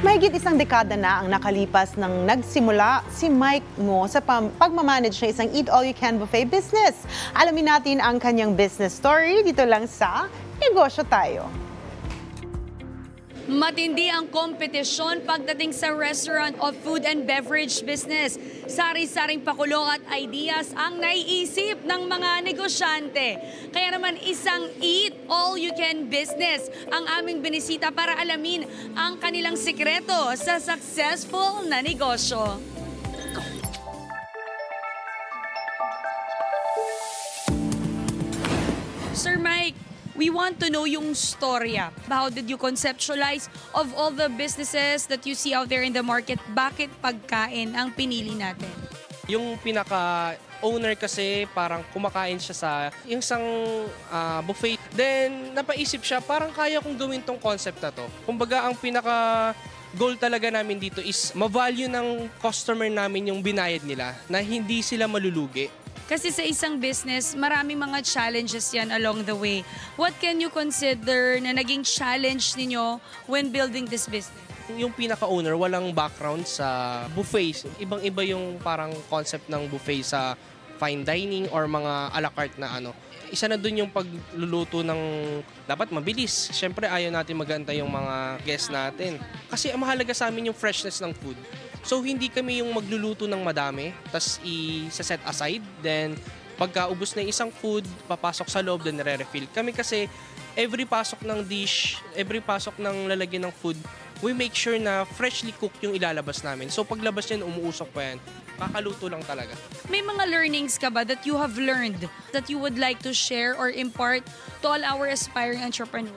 Mahigit isang dekada na ang nakalipas nang nagsimula si Mike Ngo sa pagmamanage ng isang eat-all-you-can buffet business. Alamin natin ang kanyang business story dito lang sa Negosyo Tayo. Matindi ang kompetisyon pagdating sa restaurant o food and beverage business. Sari-saring pakulo at ideas ang naiisip ng mga negosyante. Kaya naman isang eat-all-you-can business ang aming binisita para alamin ang kanilang sikreto sa successful na negosyo. Sir Mike, we want to know yung storya. How did you conceptualize of all the businesses that you see out there in the market? Bakit pagkain ang pinili natin? Yung pinaka-owner kasi parang kumakain siya sa yung isang buffet. Then napaisip siya, parang kaya kong gawin tong concept na to. Kumbaga ang pinaka-goal talaga namin dito is ma-value ng customer namin yung binayad nila na hindi sila malulugi. Kasi sa isang business, maraming mga challenges yan along the way. What can you consider na naging challenge ninyo when building this business? Yung pinaka-owner, walang background sa buffet. Ibang-iba yung parang concept ng buffet sa fine dining or mga a la carte na ano. Isa na dun yung pagluluto ng dapat mabilis. Siyempre ayaw natin mag-antay yung mga guests natin. Kasi mahalaga sa amin yung freshness ng food. So hindi kami yung magluluto ng madami, tas i-set aside. Then pagka ubos na yung isang food, papasok sa loob, then nare-refill. Kami kasi every pasok ng dish, every pasok ng lalagyan ng food, we make sure na freshly cooked yung ilalabas namin. So paglabas yan, umuusok pa yan. Kakaluto lang talaga. May mga learnings ka ba that you have learned that you would like to share or impart to all our aspiring entrepreneurs?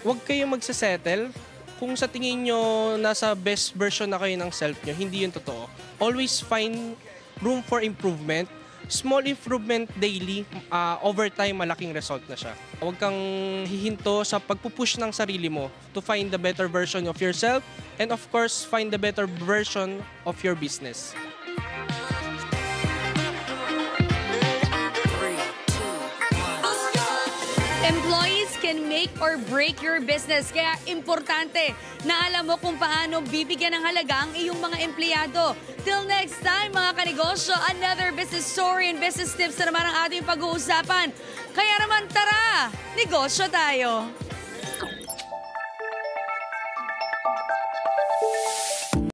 Huwag kayong magsasettle. Kung sa tingin nyo nasa best version na kayo ng self nyo, hindi yun totoo. Always find room for improvement. Small improvement daily, over time malaking result na siya. Huwag kang hihinto sa pagpupush ng sarili mo to find the better version of yourself and of course, find the better version of your business. Employees can make or break your business. Kaya importante na alam mo kung paano bibigyan ng halaga ang iyong mga empleyado. Till next time mga kanegosyo, another business story and business tips na naman ang ating pag-uusapan. Kaya naman tara, negosyo tayo!